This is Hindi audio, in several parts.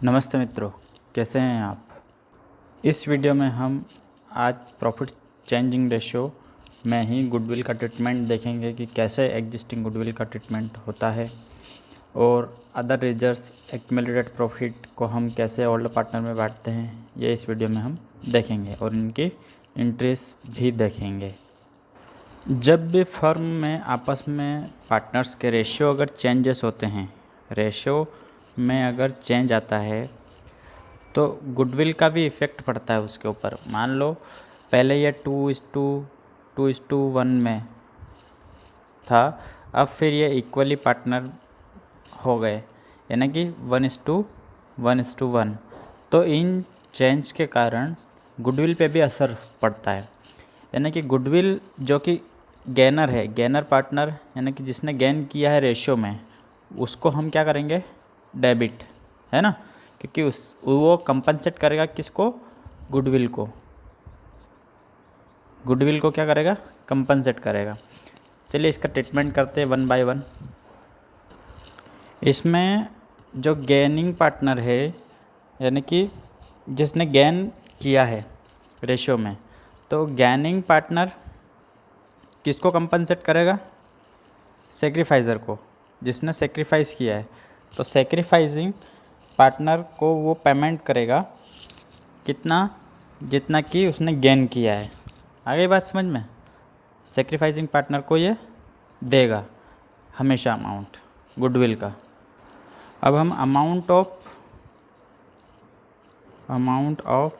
नमस्ते मित्रों, कैसे हैं आप। इस वीडियो में हम आज प्रॉफिट चेंजिंग रेशियो में ही गुडविल का ट्रीटमेंट देखेंगे कि कैसे एग्जिस्टिंग गुडविल का ट्रीटमेंट होता है और अदर रिजर्व्स एक्यूमुलेटेड प्रॉफिट को हम कैसे ओल्ड पार्टनर में बांटते हैं, ये इस वीडियो में हम देखेंगे और इनकी इंट्रीज भी देखेंगे। जब भी फर्म में आपस में पार्टनर्स के रेशियो अगर चेंजेस होते हैं, रेशियो में अगर चेंज आता है तो गुडविल का भी इफ़ेक्ट पड़ता है उसके ऊपर। मान लो पहले ये 2:1 में था, अब फिर ये इक्वली पार्टनर हो गए, यानी कि 1:1:1। तो इन चेंज के कारण गुडविल पे भी असर पड़ता है, यानी कि गुडविल जो कि गेनर है, गेनर पार्टनर यानी कि जिसने गेन किया है रेशियो में, उसको हम क्या करेंगे, डेबिट, है ना, क्योंकि वो कंपनसेट करेगा किसको, गुडविल को। गुडविल को क्या करेगा, कंपनसेट करेगा। चलिए इसका ट्रीटमेंट करते हैं 1 बाय 1। इसमें जो गेनिंग पार्टनर है, यानी कि जिसने गेन किया है रेशियो में, तो गेनिंग पार्टनर किसको कंपनसेट करेगा, सेक्रीफाइज़र को, जिसने सेक्रीफाइस किया है। तो सेक्रीफाइसिंग पार्टनर को वो पेमेंट करेगा कितना, जितना कि उसने गेन किया है। आ गई बात समझ में। सेक्रीफाइसिंग पार्टनर को ये देगा हमेशा अमाउंट गुडविल का। अब हम अमाउंट ऑफ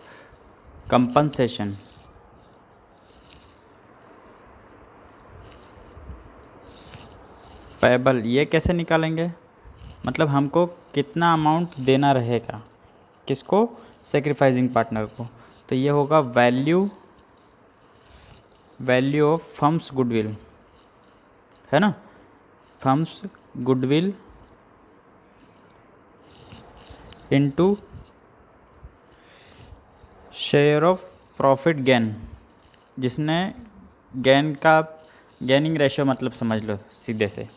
कंपनसेशन पेबल ये कैसे निकालेंगे, मतलब हमको कितना अमाउंट देना रहेगा किसको, सेक्रीफाइसिंग पार्टनर को। तो ये होगा वैल्यू ऑफ फर्म्स गुडविल, है ना, firms goodwill into share of profit gain, जिसने गेनिंग रेशियो मतलब समझ लो सीधे से,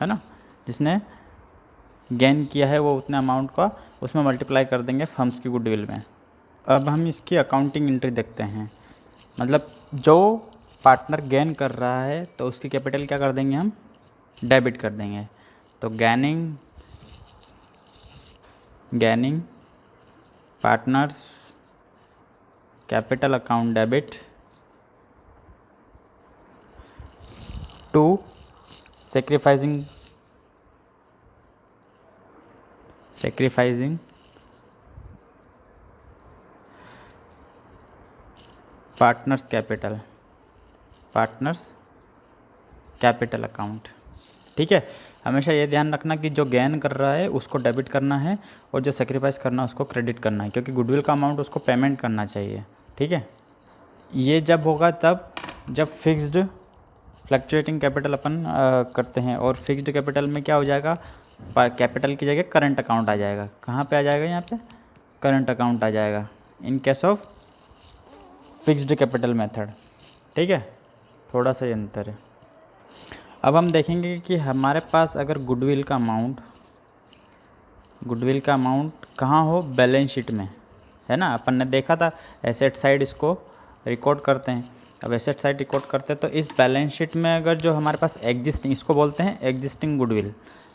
है ना, जिसने गेन किया है वो उतने अमाउंट का उसमें मल्टीप्लाई कर देंगे फर्म्स की गुडविल में। अब हम इसकी अकाउंटिंग एंट्री देखते हैं, मतलब जो पार्टनर गेन कर रहा है तो उसकी कैपिटल क्या कर देंगे, हम डेबिट कर देंगे। तो gaining partners capital account debit to sacrificing partners capital account. ठीक है, हमेशा ये ध्यान रखना कि जो गेन कर रहा है उसको डेबिट करना है और जो सेक्रीफाइस करना है उसको क्रेडिट करना है, क्योंकि गुडविल का अमाउंट उसको पेमेंट करना चाहिए। ठीक है, ये जब होगा तब जब फिक्स्ड फ्लक्चुएटिंग कैपिटल अपन करते हैं, और फिक्स्ड कैपिटल में क्या हो जाएगा, कैपिटल की जगह करंट अकाउंट आ जाएगा। कहाँ पे आ जाएगा, यहाँ पे करंट अकाउंट आ जाएगा in case of fixed capital method. ठीक है, थोड़ा सा ये अंतर है। अब हम देखेंगे कि हमारे पास अगर गुडविल का अमाउंट कहाँ हो, बैलेंस शीट में, है ना। अपन ने देखा था एसेट साइड इसको रिकॉर्ड करते हैं। अब एसेट साइड रिकॉर्ड करते हैं तो इस बैलेंस शीट में अगर जो हमारे पास इसको बोलते हैं एग्जिस्टिंग गुडविल,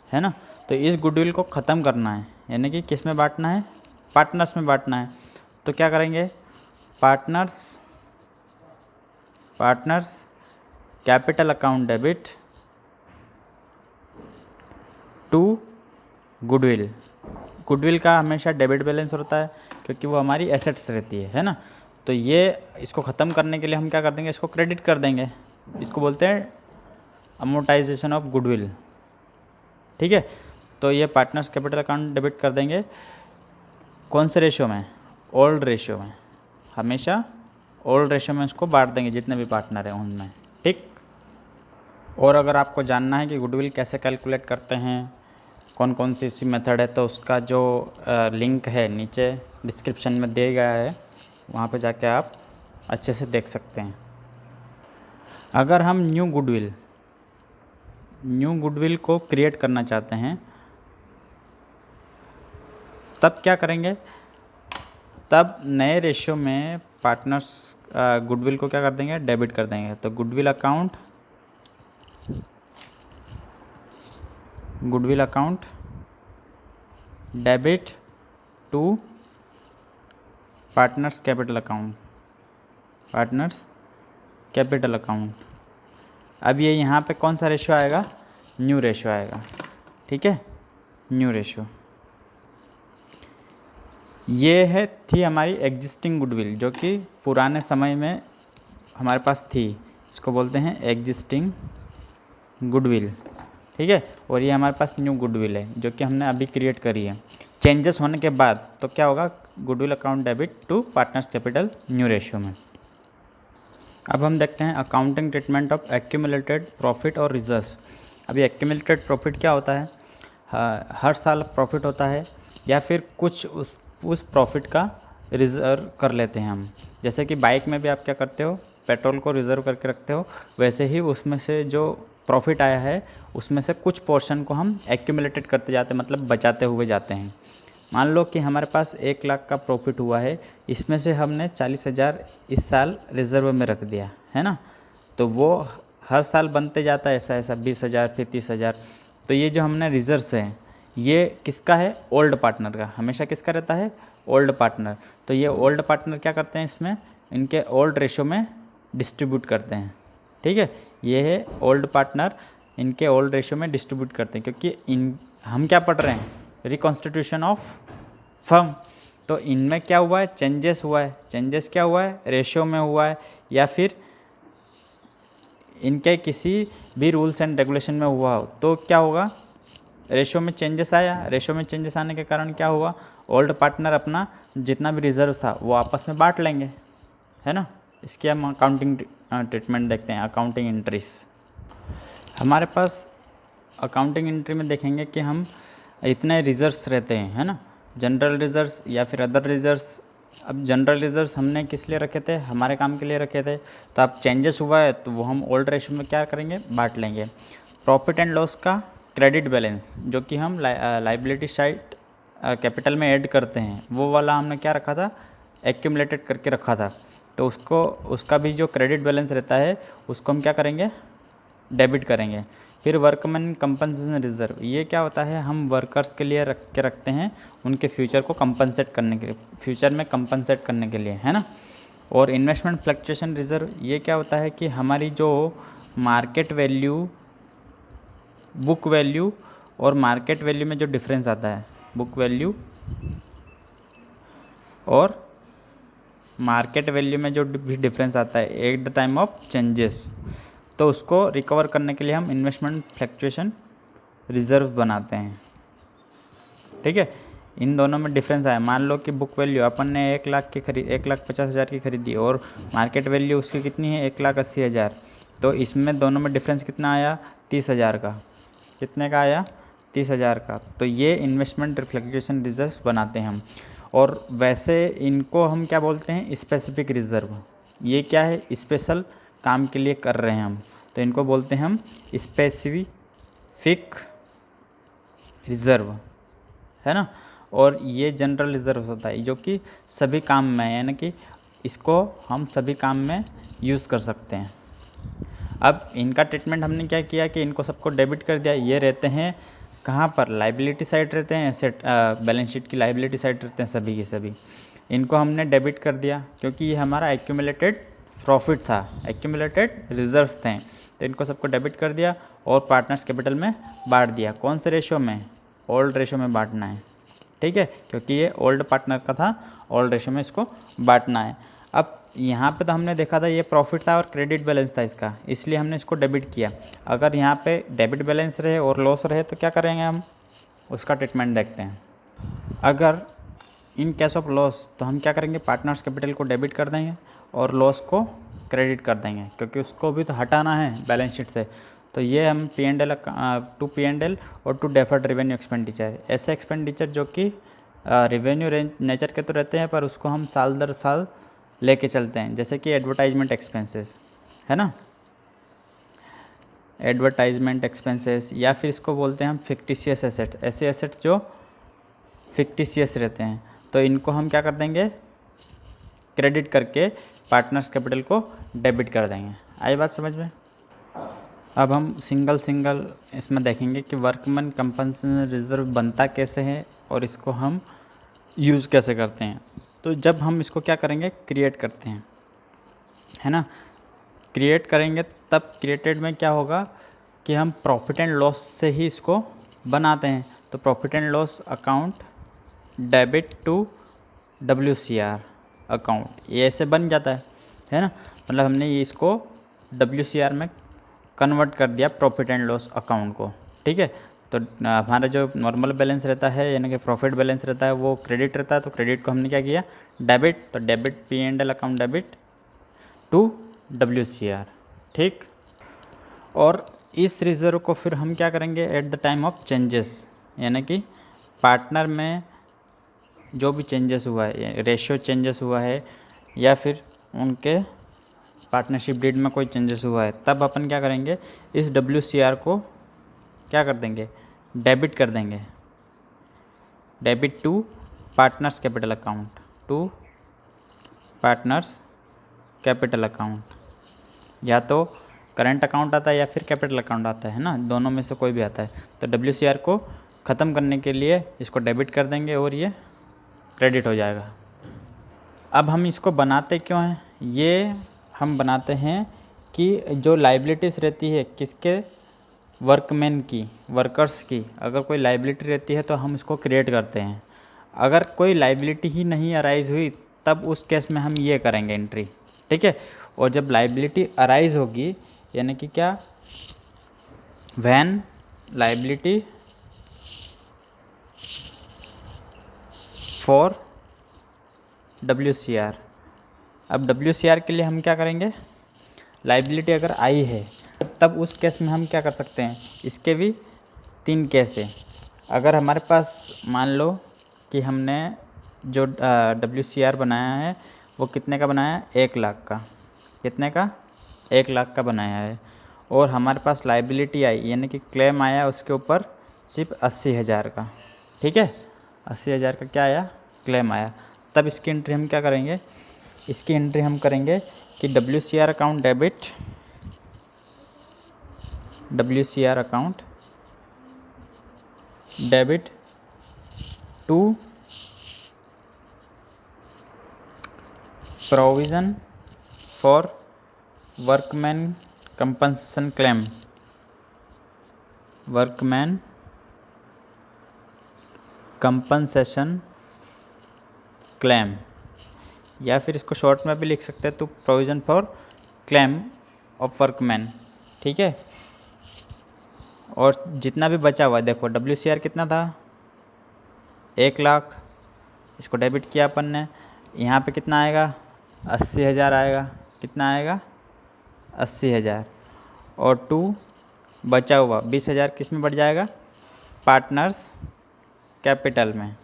है ना, तो इस गुडविल को ख़त्म करना है, यानी कि किस में बांटना है, पार्टनर्स में बांटना है। तो क्या करेंगे, partners capital account debit to goodwill का हमेशा डेबिट बैलेंस होता है क्योंकि वो हमारी एसेट्स रहती है ना। तो ये इसको ख़त्म करने के लिए हम क्या कर देंगे, इसको क्रेडिट कर देंगे। इसको बोलते हैं अमोर्टाइजेशन ऑफ गुडविल। ठीक है, तो ये पार्टनर्स कैपिटल अकाउंट डेबिट कर देंगे कौन से रेशियो में, ओल्ड रेशियो में। हमेशा ओल्ड रेशियो में इसको बांट देंगे जितने भी पार्टनर हैं उनमें। ठीक, और अगर आपको जानना है कि गुडविल कैसे कैलकुलेट करते हैं, कौन कौन सी इसी मेथड है, तो उसका जो लिंक है नीचे डिस्क्रिप्शन में दिया गया है, वहाँ पे जाके आप अच्छे से देख सकते हैं। अगर हम न्यू गुडविल को क्रिएट करना चाहते हैं तब क्या करेंगे, तब नए रेशियो में पार्टनर्स गुडविल को क्या कर देंगे, डेबिट कर देंगे। तो goodwill account debit to partners capital account. अब ये यहाँ पे कौन सा रेशियो आएगा, न्यू रेशियो आएगा। ठीक है, न्यू रेशियो ये थी हमारी एग्जिस्टिंग गुडविल, जो कि पुराने समय में हमारे पास थी, इसको बोलते हैं एग्जिस्टिंग गुडविल। ठीक है, और ये हमारे पास न्यू गुडविल है जो कि हमने अभी क्रिएट करी है। चेंजेस होने के बाद तो क्या होगा, goodwill account debit to partners capital new ratio में। अब हम देखते हैं accounting treatment of accumulated profit और रिजर्व्स। अभी एक्यूमुलेटेड प्रॉफिट क्या होता है, हर साल प्रॉफिट होता है या फिर कुछ उस प्रॉफिट का रिज़र्व कर लेते हैं हम। जैसे कि बाइक में भी आप क्या करते हो, पेट्रोल को रिज़र्व करके रखते हो, वैसे ही उसमें से जो प्रॉफिट आया है उसमें से कुछ पोर्शन को हम एक्यूमुलेटेड करते जाते हैं, मतलब बचाते हुए जाते हैं। मान लो कि हमारे पास 1 लाख का प्रॉफिट हुआ है, इसमें से हमने 40,000 इस साल रिज़र्व में रख दिया है ना, तो वो हर साल बनते जाता है ऐसा 20,000 फिर 30,000। तो ये जो हमने रिजर्व्स हैं ये किसका है, ओल्ड पार्टनर का। हमेशा किसका रहता है, ओल्ड पार्टनर। तो ये ओल्ड पार्टनर क्या करते हैं, इसमें इनके ओल्ड रेशो में डिस्ट्रीब्यूट करते हैं। ठीक है, ये है ओल्ड पार्टनर, इनके ओल्ड रेशो में डिस्ट्रीब्यूट करते हैं, क्योंकि हम क्या पढ़ रहे हैं, रिकॉन्स्टिट्यूशन ऑफ फर्म। तो इनमें क्या हुआ है, चेंजेस हुआ है। चेंजेस क्या हुआ है, रेशियो में हुआ है या फिर इनके किसी भी रूल्स एंड रेगुलेशन में हुआ हो, तो क्या होगा, रेशियो में चेंजेस आया। रेशियो में चेंजेस आने के कारण क्या हुआ, ओल्ड पार्टनर अपना जितना भी रिजर्व था वो आपस में बांट लेंगे, है ना। इसकी हम अकाउंटिंग ट्रीटमेंट देखते हैं, अकाउंटिंग एंट्रीज। हमारे पास अकाउंटिंग एंट्री में देखेंगे कि हम इतने रिजर्व्स रहते हैं, है ना, जनरल रिजर्व्स या फिर अदर रिजर्व्स। अब जनरल रिजर्व्स हमने किस लिए रखे थे, हमारे काम के लिए रखे थे। तो अब चेंजेस हुआ है तो वो हम ओल्ड रेशियो में क्या करेंगे, बांट लेंगे। प्रॉफिट एंड लॉस का क्रेडिट बैलेंस जो कि हम लाइबिलिटी साइड कैपिटल में ऐड करते हैं, वो वाला हमने क्या रखा था, एक्यूमुलेटेड करके रखा था। तो उसका भी जो क्रेडिट बैलेंस रहता है उसको हम क्या करेंगे, डेबिट करेंगे। फिर वर्कमैन कंपनसेशन रिजर्व, ये क्या होता है, हम वर्कर्स के लिए रखते हैं, उनके फ्यूचर को कंपनसेट करने के लिए, फ्यूचर में कंपनसेट करने के लिए, है ना। और इन्वेस्टमेंट फ्लक्चुएशन रिजर्व, ये क्या होता है कि हमारी जो मार्केट वैल्यू, बुक वैल्यू और मार्केट वैल्यू में जो डिफरेंस आता है, बुक वैल्यू और मार्केट वैल्यू में जो भी डिफरेंस आता है at the time of changes, तो उसको रिकवर करने के लिए हम इन्वेस्टमेंट फ्लक्चुएशन रिजर्व बनाते हैं। ठीक है, इन दोनों में डिफरेंस आया। मान लो कि बुक वैल्यू अपन ने 1,50,000 की खरीदी और मार्केट वैल्यू उसकी कितनी है, 1,80,000। तो इसमें दोनों में डिफरेंस कितना आया, 30,000 का। कितने का आया, 30,000 का। तो ये इन्वेस्टमेंट फ्लक्चुएशन रिजर्व बनाते हैं हम। और वैसे इनको हम क्या बोलते हैं, स्पेसिफिक रिजर्व। ये क्या है, स्पेशल काम के लिए कर रहे हैं हम, तो इनको बोलते हैं हम स्पेसिफिक रिजर्व, है ना। और ये जनरल रिजर्व होता है जो कि सभी काम में, यानी कि इसको हम सभी काम में यूज़ कर सकते हैं। अब इनका ट्रीटमेंट हमने क्या किया कि इनको सबको डेबिट कर दिया। ये रहते हैं कहाँ पर, लाइबिलिटी साइड रहते हैं, एसेट बैलेंस शीट की लाइबिलिटी साइड रहते हैं सभी के सभी। इनको हमने डेबिट कर दिया क्योंकि ये हमारा एक्यूमुलेटेड प्रॉफिट था, एक्यूमुलेटेड रिजर्व्स थे, तो इनको सबको डेबिट कर दिया और पार्टनर्स कैपिटल में बांट दिया। कौन से रेशो में, ओल्ड रेशो में बांटना है। ठीक है, क्योंकि ये ओल्ड पार्टनर का था, ओल्ड रेशो में इसको बांटना है। अब यहाँ पे तो हमने देखा था ये प्रॉफिट था और क्रेडिट बैलेंस था इसका, इसलिए हमने इसको डेबिट किया। अगर यहाँ पे डेबिट बैलेंस रहे और लॉस रहे तो क्या करेंगे हम, उसका ट्रीटमेंट देखते हैं। अगर इन केस ऑफ लॉस तो हम क्या करेंगे, पार्टनर्स कैपिटल को डेबिट कर देंगे और लॉस को क्रेडिट कर देंगे, क्योंकि उसको भी तो हटाना है बैलेंस शीट से। तो ये हम P&L टू P&L और टू डेफर्ड रेवेन्यू एक्सपेंडिचर, ऐसे एक्सपेंडिचर जो कि रेवेन्यू नेचर के तो रहते हैं पर उसको हम साल दर साल लेके चलते हैं, जैसे कि एडवर्टाइजमेंट एक्सपेंसेस, है ना, एडवर्टाइजमेंट एक्सपेंसेस, या फिर इसको बोलते हैं हम फिक्टिशियस एसेट्स, ऐसे एसेट्स जो फिक्टिशियस रहते हैं, तो इनको हम क्या कर देंगे, क्रेडिट करके पार्टनर्स कैपिटल को डेबिट कर देंगे। आई बात समझ में? अब हम सिंगल सिंगल इसमें देखेंगे कि वर्कमैन कंपनसेशन रिजर्व बनता कैसे है और इसको हम यूज़ कैसे करते हैं। तो जब हम इसको क्या करेंगे, क्रिएट करते हैं, है ना, क्रिएट करेंगे तब क्रिएटेड में क्या होगा कि हम प्रॉफिट एंड लॉस से ही इसको बनाते हैं। तो profit and loss account debit to WCR account, ये ऐसे बन जाता है ना, मतलब हमने ये इसको WCR में कन्वर्ट कर दिया प्रॉफिट एंड लॉस अकाउंट को। ठीक है, तो हमारा जो नॉर्मल बैलेंस रहता है यानी कि प्रॉफिट बैलेंस रहता है वो क्रेडिट रहता है, तो क्रेडिट को हमने क्या किया, डेबिट, तो debit P&L account debit to WCR। ठीक, और इस रिजर्व को फिर हम क्या करेंगे, at the time of changes, यानी कि पार्टनर में जो भी चेंजेस हुआ है, रेशियो चेंजेस हुआ है या फिर उनके पार्टनरशिप डीड में कोई चेंजेस हुआ है, तब अपन क्या करेंगे, इस WCR को क्या कर देंगे, डेबिट कर देंगे, debit to partners capital account, to partners capital account. या तो करंट अकाउंट आता है या फिर कैपिटल अकाउंट आता है ना, दोनों में से कोई भी आता है। तो WCR को ख़त्म करने के लिए इसको डेबिट कर देंगे और ये क्रेडिट हो जाएगा। अब हम इसको बनाते क्यों हैं, ये हम बनाते हैं कि जो लाइबिलिटीज़ रहती है किसके, वर्कमैन की, वर्कर्स की, अगर कोई लाइबिलिटी रहती है तो हम इसको क्रिएट करते हैं। अगर कोई लाइबिलिटी ही नहीं अराइज हुई तब उस केस में हम ये करेंगे एंट्री। ठीक है, और जब लाइबिलिटी अराइज होगी यानी कि क्या, व्हेन लाइबिलिटी फॉर WCR। अब WCR के लिए हम क्या करेंगे, लाइबिलिटी अगर आई है तब उस केस में हम क्या कर सकते हैं, इसके भी 3 केस है। अगर हमारे पास मान लो कि हमने जो WCR बनाया है वो कितने का बनाया है, 1 लाख का, कितने का, 1 लाख का बनाया है, और हमारे पास लाइबिलिटी आई यानी कि क्लेम आया उसके ऊपर सिर्फ 80,000 का। ठीक है, 80,000 का क्या आया, क्लेम आया, तब इसकी एंट्री हम क्या करेंगे, इसकी एंट्री हम करेंगे कि WCR account debit, WCR account debit to provision for workman compensation claim, workman compensation claim, या फिर इसको शॉर्ट में भी लिख सकते हैं तो provision for claim of workman. ठीक है, और जितना भी बचा हुआ, देखो WCR कितना था, 1 लाख, इसको डेबिट किया अपन ने, यहाँ पे कितना आएगा, 80,000 आएगा, कितना आएगा, 80,000, और 2 बचा हुआ 20,000 किस में बढ़ जाएगा, पार्टनर्स कैपिटल में,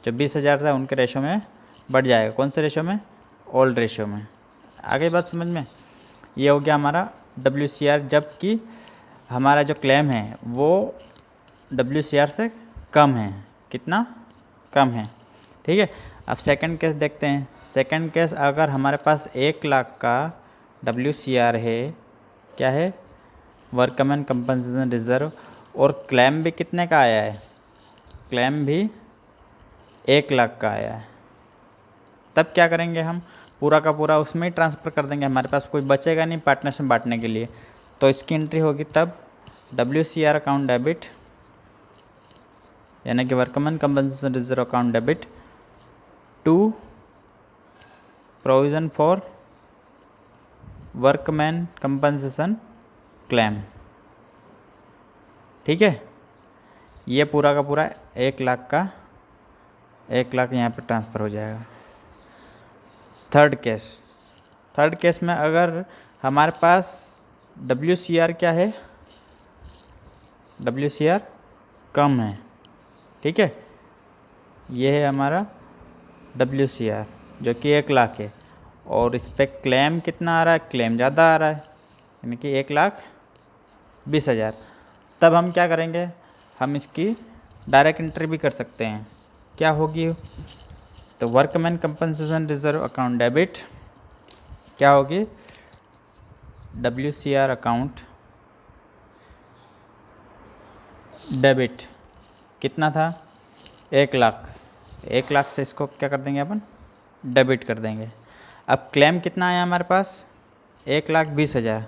जो 20,000 था उनके रेशो में बढ़ जाएगा, कौन से रेशो में, ओल्ड रेशो में। आगे बात समझ में, ये हो गया हमारा WCR, जबकि हमारा जो क्लेम है वो WCR से कम है, कितना कम है। ठीक है, अब सेकंड केस देखते हैं। सेकंड केस, अगर हमारे पास 1 लाख का WCR है, क्या है, वर्कमैन कंपनसेशन रिजर्व, और क्लेम भी कितने का आया है, क्लेम भी 1 लाख का आया है, तब क्या करेंगे, हम पूरा का पूरा उसमें ही ट्रांसफ़र कर देंगे, हमारे पास कोई बचेगा नहीं पार्टनरशिप बांटने के लिए। तो इसकी एंट्री होगी तब WCR अकाउंट डेबिट यानी कि workman compensation reserve account debit to provision for workman compensation claim. ठीक है, ये पूरा का पूरा 1 लाख का 1 लाख यहाँ पर ट्रांसफ़र हो जाएगा। थर्ड केस में अगर हमारे पास WCR क्या है, WCR कम है, ठीक है, ये है हमारा WCR जो कि 1 लाख है, और इस पर क्लेम कितना आ रहा है, क्लेम ज़्यादा आ रहा है यानी कि 1,20,000। तब हम क्या करेंगे, हम इसकी डायरेक्ट एंट्री भी कर सकते हैं। क्या होगी? तो workman compensation reserve account debit क्या होगी? WCR अकाउंट डेबिट कितना था? 1,00,000। 1,00,000 से इसको क्या कर देंगे अपन? डेबिट कर देंगे। अब क्लेम कितना आया हमारे पास? 1,20,000।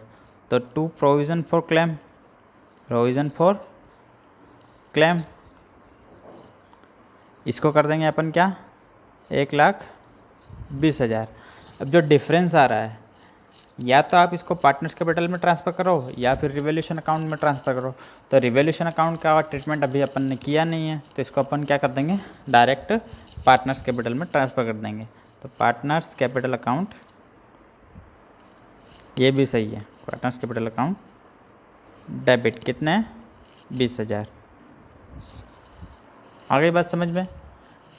तो to provision for claim, provision for claim, इसको कर देंगे अपन क्या? 1,20,000। अब जो डिफरेंस आ रहा है, या तो आप इसको पार्टनर्स कैपिटल में ट्रांसफ़र करो या फिर रिवोल्यूशन अकाउंट में ट्रांसफ़र करो। तो रिवोल्यूशन अकाउंट का ट्रीटमेंट अभी अपन ने किया नहीं है, तो इसको अपन क्या कर देंगे? डायरेक्ट पार्टनर्स कैपिटल में ट्रांसफ़र कर देंगे। तो पार्टनर्स कैपिटल अकाउंट, ये भी सही है, पार्टनर्स कैपिटल अकाउंट डेबिट कितने? 20,000। आगे बात समझ में?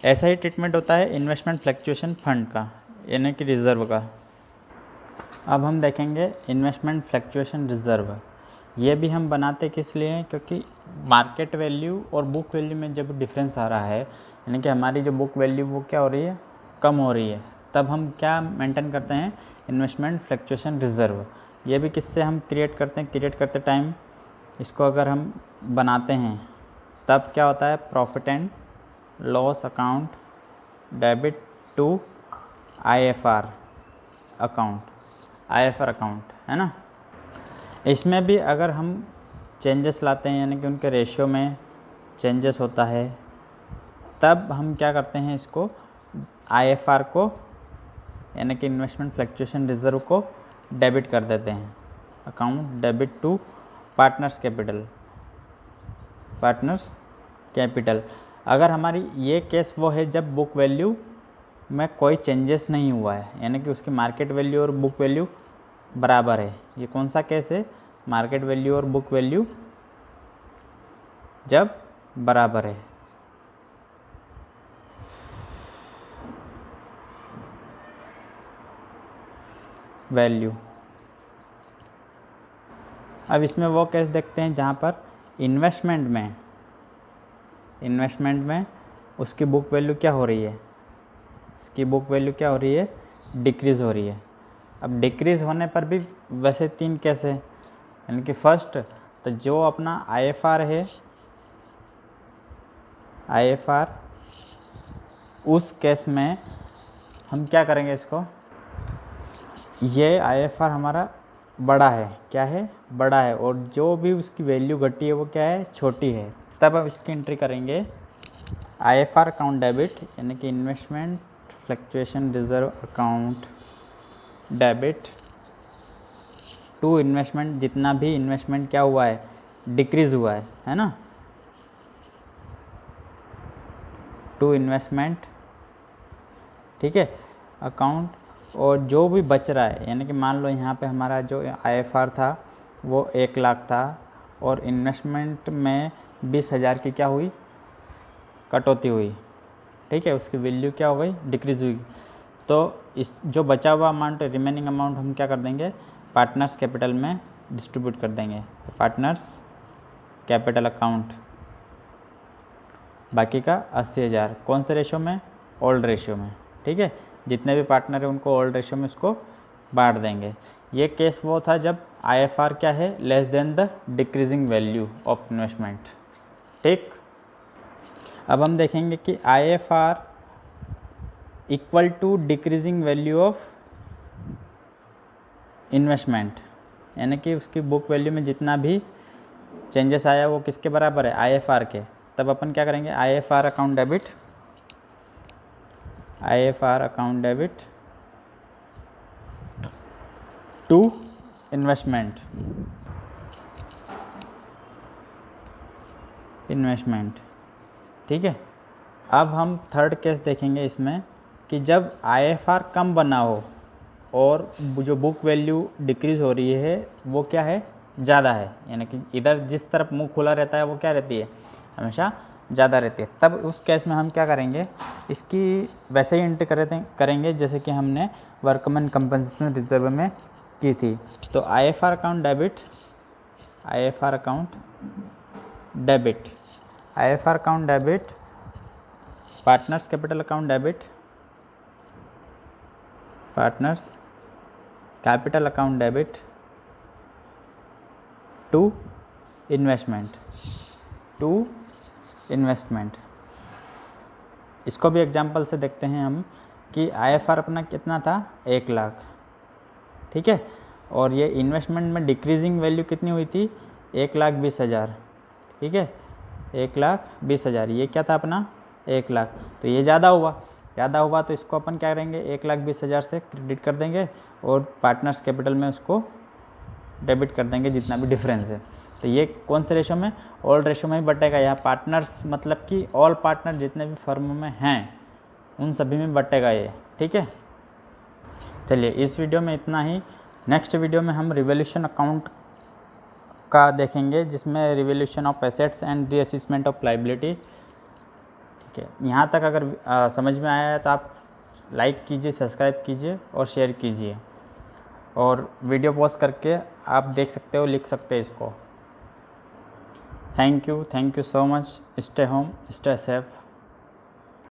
ऐसा ही ट्रीटमेंट होता है इन्वेस्टमेंट फ्लक्चुएशन फंड का, यानी कि रिज़र्व का। अब हम देखेंगे इन्वेस्टमेंट फ्लक्चुएशन रिज़र्व। ये भी हम बनाते किस लिए हैं? क्योंकि मार्केट वैल्यू और बुक वैल्यू में जब डिफरेंस आ रहा है, यानी कि हमारी जो बुक वैल्यू वो क्या हो रही है? कम हो रही है, तब हम क्या मेंटेन करते हैं? Investment fluctuation reserve. ये भी किससे हम क्रिएट करते हैं? क्रिएट करते टाइम इसको अगर हम बनाते हैं तब क्या होता है? Profit and loss account debit to IFR account, IFR account, है ना। इसमें भी अगर हम चेंजेस लाते हैं, यानी कि उनके रेशियो में चेंजेस होता है, तब हम क्या करते हैं? इसको IFR को, यानी कि इन्वेस्टमेंट फ्लक्चुएशन रिजर्व को डेबिट कर देते हैं। Account debit to partners capital, partners capital. अगर हमारी ये केस वो है जब बुक वैल्यू में कोई चेंजेस नहीं हुआ है, यानी कि उसकी मार्केट वैल्यू और बुक वैल्यू बराबर है। ये कौन सा केस है? मार्केट वैल्यू और बुक वैल्यू जब बराबर है। वैल्यू। अब इसमें वो केस देखते हैं जहाँ पर इन्वेस्टमेंट में उसकी बुक वैल्यू क्या हो रही है? इसकी बुक वैल्यू क्या हो रही है? डिक्रीज़ हो रही है। अब डिक्रीज़ होने पर भी वैसे 3 केस है, यानी कि फर्स्ट तो जो अपना IFR है, IFR, उस केस में हम क्या करेंगे? इसको, ये IFR हमारा बड़ा है, क्या है? बड़ा है, और जो भी उसकी वैल्यू घटी है वो क्या है? छोटी है। तब अब इसकी एंट्री करेंगे IFR अकाउंट डेबिट, यानी कि investment fluctuation reserve account debit to investment, जितना भी इन्वेस्टमेंट क्या हुआ है? डिक्रीज़ हुआ है ना, टू इन्वेस्टमेंट, ठीक है, अकाउंट। और जो भी बच रहा है, यानी कि मान लो यहाँ पे हमारा जो IFR था वो 1,00,000 था, और इन्वेस्टमेंट में 20,000 की क्या हुई? कटौती हुई, ठीक है, उसकी वैल्यू क्या हो गई? डिक्रीज़ हुई। तो इस जो बचा हुआ अमाउंट, रिमेनिंग अमाउंट हम क्या कर देंगे? पार्टनर्स कैपिटल में डिस्ट्रीब्यूट कर देंगे। तो पार्टनर्स कैपिटल अकाउंट, बाकी का 80,000 कौन से रेशो में? ओल्ड रेशियो में, ठीक है। जितने भी पार्टनर हैं उनको ओल्ड रेशियो में इसको बांट देंगे। ये केस वो था जब IFR क्या है? Less than the decreasing value of investment, ठीक। अब हम देखेंगे कि IFR equal to decreasing value of investment, यानी कि उसकी बुक वैल्यू में जितना भी चेंजेस आया वो किसके बराबर है? IFR के। तब अपन क्या करेंगे? IFR account debit, IFR account debit to investment, ठीक है। अब हम थर्ड केस देखेंगे इसमें कि जब IFR कम बना हो और जो बुक वैल्यू डिक्रीज़ हो रही है वो क्या है? ज़्यादा है, यानी कि इधर जिस तरफ मुंह खुला रहता है वो क्या रहती है? हमेशा ज़्यादा रहती है। तब उस केस में हम क्या करेंगे? इसकी वैसे ही एंट्री करेंगे जैसे कि हमने वर्कमैन कंपनसेशन रिजर्व में की थी। तो IFR account debit, IFR account debit, IFR account debit partners capital account debit, partners capital account debit to investment, to investment. इसको भी एग्जांपल से देखते हैं हम कि IFR अपना कितना था 1 लाख, ठीक है, और ये इन्वेस्टमेंट में डिक्रीजिंग वैल्यू कितनी हुई थी 1,20,000, ठीक है, 1,20,000, ये क्या था अपना 1 लाख, तो ये ज़्यादा हुआ तो इसको अपन क्या करेंगे 1,20,000 से क्रेडिट कर देंगे और पार्टनर्स कैपिटल में उसको डेबिट कर देंगे जितना भी डिफरेंस है। तो ये कौन से रेशो में, ऑल रेशो में ही बटेगा। यहाँ पार्टनर्स मतलब कि ऑल पार्टनर जितने भी फर्म में हैं उन सभी में बटेगा ये, ठीक है। चलिए इस वीडियो में इतना ही। नेक्स्ट वीडियो में हम रिवैल्यूएशन अकाउंट का देखेंगे जिसमें revaluation of assets and reassessment of liability, ठीक है। यहाँ तक अगर समझ में आया है तो आप लाइक कीजिए, सब्सक्राइब कीजिए और शेयर कीजिए, और वीडियो पॉज करके आप देख सकते हो, लिख सकते हैं इसको। Thank you so much. Stay home, stay safe.